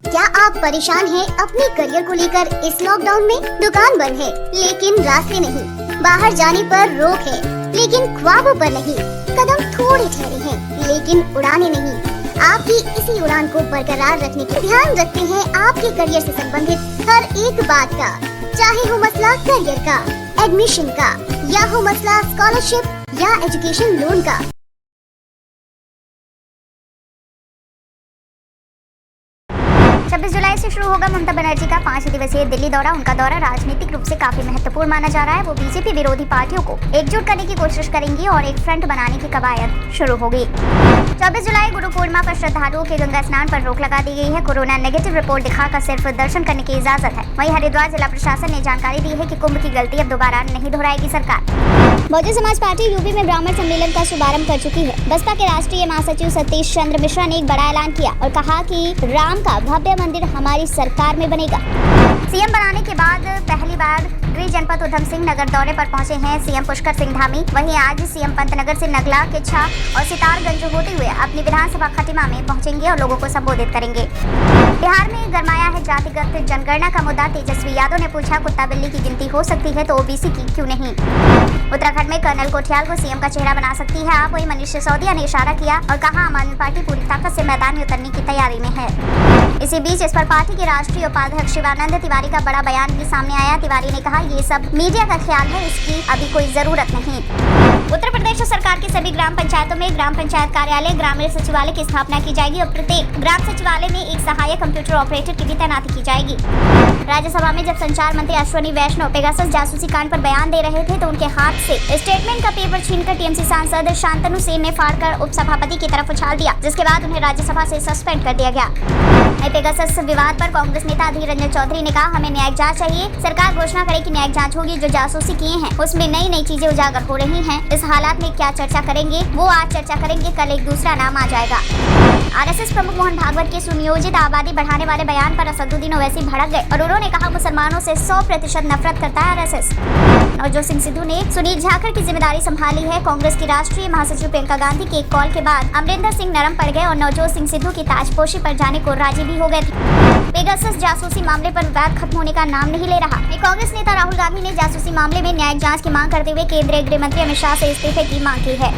क्या आप परेशान हैं अपने करियर को लेकर? इस लॉकडाउन में दुकान बंद है लेकिन रास्ते नहीं, बाहर जाने पर रोक है लेकिन ख्वाबों पर नहीं, कदम थोड़े ठहरे हैं लेकिन उड़ाने नहीं। आपकी इसी उड़ान को बरकरार रखने के ध्यान रखते हैं आपके करियर से संबंधित हर एक बात का, चाहे हो मसला करियर का, एडमिशन का, या हो मसला स्कॉलरशिप या एजुकेशन लोन का। 26 जुलाई से शुरू होगा ममता बनर्जी का 5 दिवसीय दिल्ली दौरा। उनका दौरा राजनीतिक रूप से काफी महत्वपूर्ण माना जा रहा है। वो बीजेपी विरोधी पार्टियों को एकजुट करने की कोशिश करेंगी और एक फ्रंट बनाने की कवायद शुरू होगी। 24 जुलाई गुरु पूर्णिमा पर श्रद्धालुओं के गंगा स्नान पर रोक लगा दी गई है। कोरोना नेगेटिव रिपोर्ट दिखाकर सिर्फ दर्शन करने की इजाजत है। वहीं हरिद्वार जिला प्रशासन ने जानकारी दी है कि कुंभ की गलती अब दोबारा नहीं दोहराएगी सरकार। बहुजन समाज पार्टी यूपी में ब्राह्मण सम्मेलन का शुभारंभ कर चुकी है। बसपा के राष्ट्रीय महासचिव सतीश चंद्र मिश्रा ने एक बड़ा ऐलान किया और कहा कि राम का भव्य मंदिर हमारी सरकार में बनेगा। सीएम बनाने के बाद पहली बार गृह जनपद उधम सिंह नगर दौरे पर पहुंचे हैं सीएम पुष्कर सिंह धामी। वहीं आज सीएम पंतनगर से नगला, किच्छा और सितारगंज होते हुए अपनी विधानसभा खटीमा में पहुंचेंगे और लोगों को संबोधित करेंगे। बिहार में गरमाया है जातिगत जनगणना का मुद्दा। तेजस्वी यादव ने पूछा, कुत्ता बिल्ली की गिनती हो सकती है तो ओबीसी की क्यों नहीं? उत्तराखंड में कर्नल कोठियाल को सीएम का चेहरा बना सकती है आप। वहीं मनीष सिसोदिया ने इशारा किया और कहा, आम आदमी पार्टी पूरी ताकत से मैदान में उतरने की तैयारी में है। इसी बीच इस पर पार्टी के राष्ट्रीय उपाध्यक्ष शिवानंद तिवारी का बड़ा बयान भी सामने आया। तिवारी ने कहा, ये सब मीडिया का ख्याल है, इसकी अभी कोई जरूरत नहीं। उत्तर प्रदेश सरकार की सभी ग्राम पंचायतों में ग्राम पंचायत कार्यालय, ग्रामीण सचिवालय की स्थापना की जाएगी और प्रत्येक ग्राम सचिवालय में एक सहायक कंप्यूटर ऑपरेटर की भी तैनाती की जाएगी। राज्यसभा में जब संचार मंत्री अश्विनी वैष्णव पेगासस जासूसी कांड पर बयान दे रहे थे तो उनके हाथ से स्टेटमेंट का पेपर छीनकर टीएमसी सांसद शांतनु सेन ने फाड़कर उपसभापति की तरफ उछाल दिया, जिसके बाद उन्हें राज्यसभा से सस्पेंड कर दिया गया। पेगासस विवाद पर कांग्रेस नेता अधीर रंजन चौधरी ने कहा, हमें न्यायिक जांच चाहिए। सरकार घोषणा करे कि न्यायिक जांच होगी। जो जासूसी किए हैं उसमें नई नई चीजें उजागर हो रही हैं। इस हालात में क्या चर्चा करेंगे, वो आज चर्चा करेंगे, कल एक दूसरा नाम आ जाएगा। आरएसएस प्रमुख मोहन भागवत के सुनियोजित आबादी बढ़ाने वाले बयान पर असदुद्दीन ओवैसी भड़क गए और उन्होंने कहा, मुसलमानों से 100% नफरत करता है आरएसएस। नवजोत सिंह सिद्धू ने सुनील जाखड़ की जिम्मेदारी संभाली है। कांग्रेस की राष्ट्रीय महासचिव प्रियंका गांधी के एक कॉल के बाद अमरिंदर सिंह नरम पड़ गए और नवजोत सिंह सिद्धू की ताजपोशी पर जाने को राजी भी हो गए थे। पेगासस जासूसी मामले पर विवाद खत्म होने का नाम नहीं ले रहा। कांग्रेस नेता राहुल गांधी ने जासूसी मामले में न्यायिक जांच की मांग करते हुए केंद्रीय गृह मंत्री अमित शाह से इस्तीफे की मांग की है।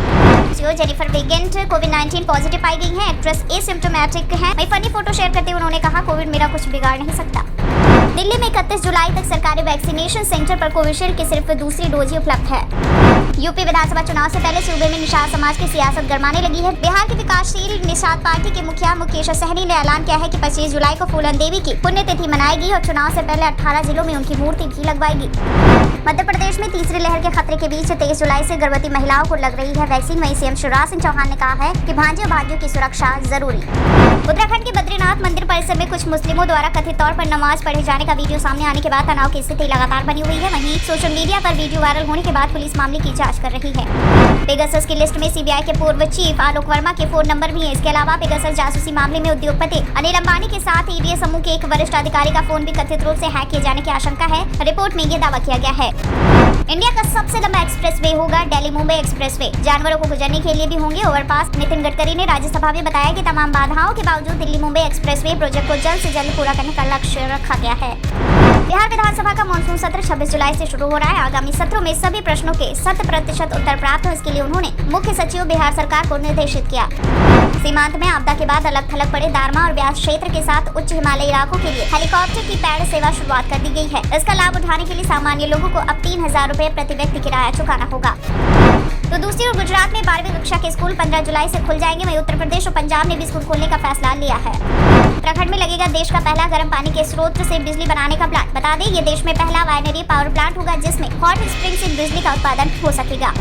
जेनिफर वेगेंट कोविड-19 पॉजिटिव पाई गई है। एक्ट्रेस एसिम्प्टोमेटिक है। वहीं फनी फोटो शेयर करते हुए उन्होंने कहा, कोविड मेरा कुछ बिगाड़ नहीं सकता। दिल्ली में 31 जुलाई तक सरकारी वैक्सीनेशन सेंटर पर कोविशील्ड की सिर्फ दूसरी डोज ही उपलब्ध है। यूपी विधानसभा चुनाव से पहले सूबे में निषाद समाज की सियासत गरमाने लगी है। बिहार की विकासशील निषाद पार्टी के मुखिया मुकेश सहनी ने ऐलान किया है कि 25 जुलाई को फूलन देवी की पुण्यतिथि मनाएगी और चुनाव से पहले 18 जिलों में उनकी मूर्ति भी लगवाएगी। मध्य प्रदेश में तीसरी लहर के खतरे के बीच 23 जुलाई से गर्भवती महिलाओं को लग रही है वैक्सीन। वहीं सीएम शिवराज सिंह चौहान ने कहा है कि भांजे और भांजियों की सुरक्षा जरूरी। उत्तराखंड के बद्रीनाथ मंदिर परिसर में कुछ मुस्लिमों द्वारा कथित तौर पर नमाज पढ़े जाने का वीडियो सामने आने के बाद तनाव की स्थिति लगातार बनी हुई है। वहीं सोशल मीडिया पर वीडियो वायरल होने के बाद पुलिस मामले की जांच कर रही है। पेगासस की लिस्ट में सीबीआई के पूर्व चीफ आलोक वर्मा के फोन नंबर भी है। इसके अलावा पेगासस जासूसी मामले में उद्योगपति अनिल अंबानी के साथ ईडी समूह के एक वरिष्ठ अधिकारी का फोन भी कथित रूप से हैक किए जाने की आशंका है। रिपोर्ट में ये दावा किया गया है। इंडिया का सबसे लंबा एक्सप्रेसवे होगा दिल्ली मुंबई एक्सप्रेसवे। जानवरों को गुजरने के लिए भी होंगे ओवरपास। नितिन गडकरी ने राज्यसभा में बताया कि तमाम बाधाओं के बावजूद दिल्ली मुंबई एक्सप्रेसवे प्रोजेक्ट को जल्द से जल्द पूरा करने का लक्ष्य रखा गया है। बिहार विधानसभा का मानसून सत्र 26 जुलाई से शुरू हो रहा है। आगामी सत्रों में सभी प्रश्नों के 100% उत्तर प्राप्त हो, इसके लिए उन्होंने मुख्य सचिव बिहार सरकार को निर्देशित किया। सीमांत में आपदा के बाद अलग थलग पड़े दारमा और ब्यास क्षेत्र के साथ उच्च हिमालयी इलाकों के लिए हेलीकॉप्टर की पैड सेवा शुरुआत कर दी गई है। इसका लाभ उठाने के लिए सामान्य लोगों को अब 3000 रुपए प्रति व्यक्ति किराया चुकाना होगा। तो दूसरी ओर गुजरात में 12वीं कक्षा के स्कूल 15 जुलाई से खुल जाएंगे। वहीं उत्तर प्रदेश और पंजाब ने भी स्कूल खोलने का फैसला लिया है। उत्तराखंड में लगेगा देश का पहला गर्म पानी के स्रोत से बिजली बनाने का प्लांट। बता दें, ये देश में पहला वाइनरी पावर प्लांट होगा जिसमें हॉट स्प्रिंग से बिजली का उत्पादन हो सकेगा।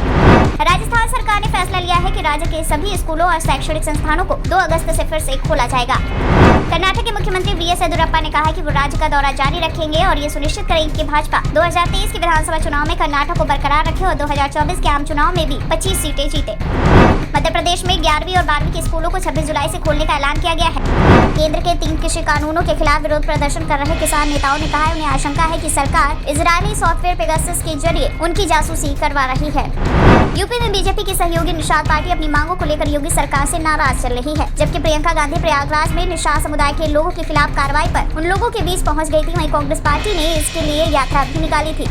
राजस्थान सरकार ने फैसला लिया है कि राज्य के सभी स्कूलों और शैक्षणिक संस्थानों को 2 अगस्त से फिर से खोला जाएगा। कर्नाटक के मुख्यमंत्री वीएस येदियुरप्पा ने कहा है कि वो राज्य का दौरा जारी रखेंगे और ये सुनिश्चित करेंगे कि भाजपा 2023 के विधानसभा चुनाव में कर्नाटक को बरकरार रखे और 2024 के आम चुनाव में भी 25 सीटें जीते। मध्य प्रदेश में 11वीं और 12वीं के स्कूलों को 26 जुलाई से खोलने का ऐलान किया गया है। केंद्र के 3 कृषि कानूनों के खिलाफ विरोध प्रदर्शन कर रहे किसान नेताओं ने कहा है उन्हें आशंका है कि सरकार इजरायली सॉफ्टवेयर पेगासस के जरिए उनकी जासूसी करवा रही है। यूपी में बीजेपी की सहयोगी निषाद पार्टी अपनी मांगों को लेकर योगी सरकार से नाराज चल रही है। जबकि प्रियंका गांधी प्रयागराज में निषाद समुदाय के लोगों के खिलाफ कार्रवाई पर उन लोगों के बीच पहुंच गई थी, वहीं कांग्रेस पार्टी ने इसके लिए यात्रा भी निकाली थी।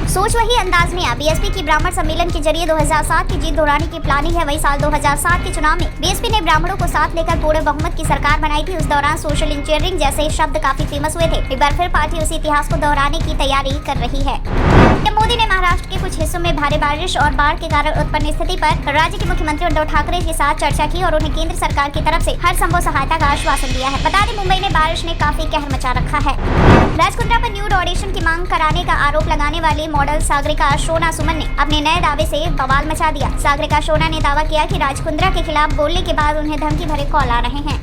सोच वही अंदाज में बीएसपी की ब्राह्मण सम्मेलन के जरिए 2007 की जीत दोहराने की प्लानिंग है। वही साल 2007 के चुनाव में बीएसपी ने ब्राह्मणों को साथ लेकर पूरे बहुमत की सरकार बनाई थी। उस दौरान सोशल इंजीनियरिंग जैसे शब्द काफी फेमस हुए थे। एक बार फिर पार्टी उसी इतिहास को दोहराने की तैयारी कर रही है। मोदी ने महाराष्ट्र के कुछ हिस्सों में भारी बारिश और बाढ़ के कारण उत्पन्न स्थिति पर राज्य के मुख्यमंत्री उद्धव ठाकरे के साथ चर्चा की और उन्हें केंद्र सरकार की तरफ से हर संभव सहायता का आश्वासन दिया है। बता दें, मुंबई में बारिश ने काफी कहर मचा रखा है। राजकुंद्रा पर न्यूड ऑडिशन की मांग कराने का आरोप लगाने वाली मॉडल सागरिका शोना सुमन ने अपने नए दावे से बवाल मचा दिया। सागरिका शोना ने दावा किया कि राजकुंद्रा के खिलाफ बोलने के बाद उन्हें धमकी भरे कॉल आ रहे हैं।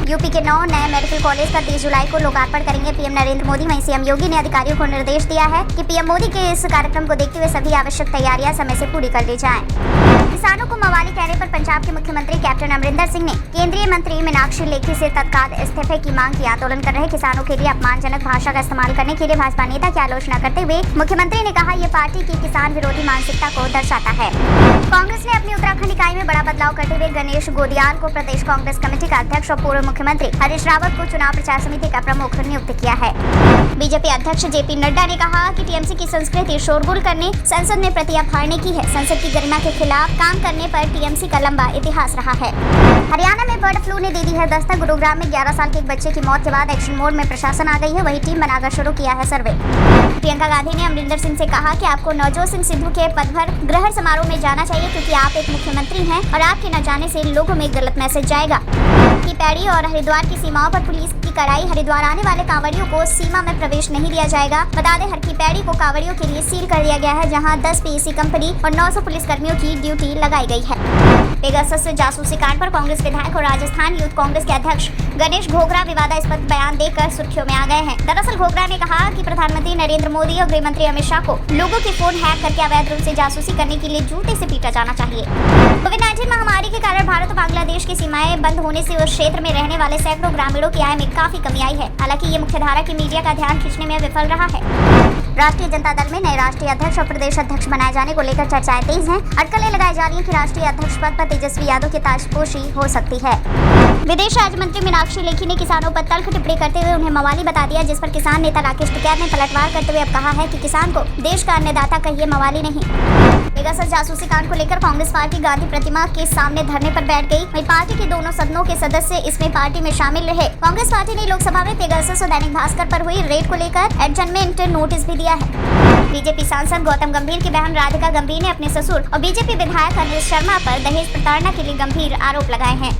यूपी के 9 नए मेडिकल कॉलेज का 30 जुलाई को लोकार्पण करेंगे पीएम नरेंद्र मोदी। वहीं सीएम योगी ने अधिकारियों को निर्देश दिया है कि पीएम मोदी के इस कार्यक्रम को देखते हुए सभी आवश्यक तैयारियां समय से पूरी कर ली जाएं। किसानों को मवाली कहने पर पंजाब के मुख्यमंत्री कैप्टन अमरिंदर सिंह ने केंद्रीय मंत्री मीनाक्षी लेखी से तत्काल इस्तीफे की मांग की। आंदोलन कर रहे किसानों के लिए अपमानजनक भाषा का इस्तेमाल करने के लिए भाजपा नेता की आलोचना करते हुए मुख्यमंत्री ने कहा, ये पार्टी की किसान विरोधी मानसिकता को दर्शाता है। कांग्रेस ने अपनी उत्तराखंड इकाई में बड़ा बदलाव करते हुए गणेश गोदियाल को प्रदेश कांग्रेस कमेटी का अध्यक्ष और पूर्व मुख्यमंत्री हरीश रावत को चुनाव प्रचार समिति का प्रमुख नियुक्त किया है। बीजेपी अध्यक्ष जेपी नड्डा ने कहा कि टीएमसी की संस्कृति शोरगुल करने, संसद में प्रतियां फाड़ने की है। संसद की गरिमा के खिलाफ काम करने पर टीएमसी का लंबा इतिहास रहा है। हरियाणा में बर्ड फ्लू ने दे दी है दस्तक। गुरुग्राम में 11 साल के एक बच्चे की मौत के बाद एक्शन मोड में प्रशासन आ गई है। वही टीम बनाकर शुरू किया है सर्वे। प्रियंका गांधी ने अमरिंदर सिंह से कहा कि आपको नवजोत सिंह सिद्धू के पदभार ग्रहण समारोह में जाना चाहिए, क्योंकि आप एक मुख्यमंत्री हैं और आपके न जाने से लोगों में गलत मैसेज जाएगा। की पैड़ी और हरिद्वार की सीमाओं पर पुलिस की कड़ाई। हरिद्वार आने वाले कांवड़ियों को सीमा में प्रवेश नहीं दिया जाएगा। बता दें, हर की पैड़ी को कांवड़ियों के लिए सील कर दिया गया है, जहां 10 पीएसी कंपनी और 900 पुलिस कर्मियों की ड्यूटी लगाई गई है। पेगासस जासूसी कांड पर कांग्रेस विधायक और राजस्थान यूथ कांग्रेस के अध्यक्ष गणेश घोगरा विवादास्पद बयान देकर सुर्खियों में आ गए हैं। दरअसल घोगरा ने कहा कि प्रधानमंत्री नरेंद्र मोदी और गृह मंत्री अमित शाह को लोगों के फोन हैक करके अवैध रूप से जासूसी करने के लिए जूते से पीटा जाना चाहिए। कोविड-19 महामारी के कारण भारत और बांग्लादेश की सीमाएं बंद होने से उस क्षेत्र में रहने वाले सैकड़ों ग्रामीणों की आय में काफी कमी आई है। हालांकि ये मुख्यधारा की मीडिया का ध्यान खींचने में विफल रहा है। राष्ट्रीय जनता दल में नए राष्ट्रीय अध्यक्ष और प्रदेश अध्यक्ष बनाए जाने को लेकर चर्चाएं तेज हैं। अटकलें लगाई जा रही है कि राष्ट्रीय अध्यक्ष पद पर तेजस्वी यादव की ताजपोशी हो सकती है। विदेश राज्य मंत्री मीनाक्षी लेखी ने किसानों पर तल्ख टिप्पणी करते हुए उन्हें मवाली बता दिया, जिस पर किसान नेता राकेश टिकैत ने पलटवार करते हुए अब कहा है कि किसान को देश का अन्नदाता कहिए, मवाली नहीं। पेगासस जासूसी कांड को लेकर कांग्रेस पार्टी गांधी प्रतिमा के सामने धरने पर बैठ गई। वहीं पार्टी के दोनों सदनों के सदस्य इसमें पार्टी में शामिल रहे। कांग्रेस पार्टी ने लोकसभा में पेगासस और दैनिक भास्कर पर हुई रेड को लेकर एडजर्नमेंट नोटिस भी दिया है। बीजेपी सांसद गौतम गंभीर की बहन राधिका गंभीर ने अपने ससुर और बीजेपी विधायक अनिल शर्मा पर दहेज प्रताड़ना के लिए गंभीर आरोप लगाए हैं।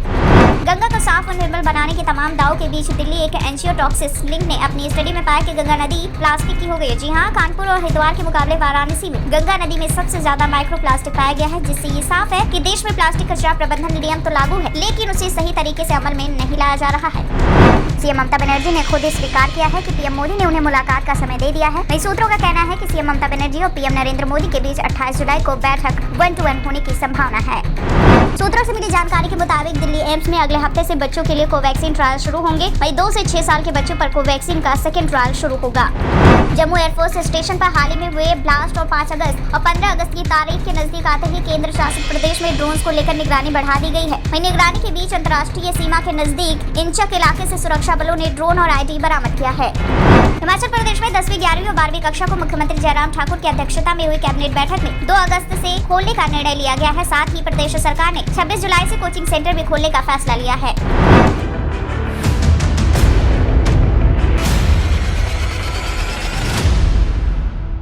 गंगा को साफ और निर्मल बनाने के तमाम दावों के बीच दिल्ली एक एंजियोटॉक्सिस लिंक ने अपनी स्टडी में पाया कि गंगा नदी प्लास्टिक की हो गई है। जी हाँ, कानपुर और हरिद्वार के मुकाबले वाराणसी में गंगा नदी में सबसे ज्यादा माइक्रो प्लास्टिक पाया गया है, जिससे ये साफ है कि देश में प्लास्टिक कचरा प्रबंधन नियम तो लागू है, लेकिन उसे सही तरीके से अमल में नहीं लाया जा रहा है। सीएम ममता बनर्जी ने खुद स्वीकार किया है कि पीएम मोदी ने उन्हें मुलाकात का समय दे दिया है। वहीं सूत्रों का कहना है कि सीएम ममता बनर्जी और पीएम नरेंद्र मोदी के बीच 28 जुलाई को बैठक 1-to-1 होने की संभावना है। सूत्रों से मिली जानकारी के मुताबिक दिल्ली एम्स में अगले हफ्ते से बच्चों के लिए कोवैक्सीन ट्रायल शुरू होंगे। वहीं 2 से 6 साल के बच्चों पर कोवैक्सीन का सेकेंड ट्रायल शुरू होगा। जम्मू एयरफोर्स स्टेशन पर हाल ही में हुए ब्लास्ट और 5 अगस्त और 15 अगस्त की तारीख के नजदीक आते ही केंद्र शासित प्रदेश में ड्रोन्स को लेकर निगरानी बढ़ा दी गई है। वहीं निगरानी के बीच अंतर्राष्ट्रीय सीमा के नजदीक इंचक इलाके से सुरक्षा बलों ने ड्रोन और आईडी बरामद किया है। हिमाचल प्रदेश में 10वीं, 11वीं और 12वीं कक्षा को मुख्यमंत्री जयराम ठाकुर की अध्यक्षता में हुई कैबिनेट बैठक में 2 अगस्त से खोलने का निर्णय लिया गया है। साथ ही प्रदेश सरकार ने 26 जुलाई से कोचिंग सेंटर भी खोलने का फैसला लिया है।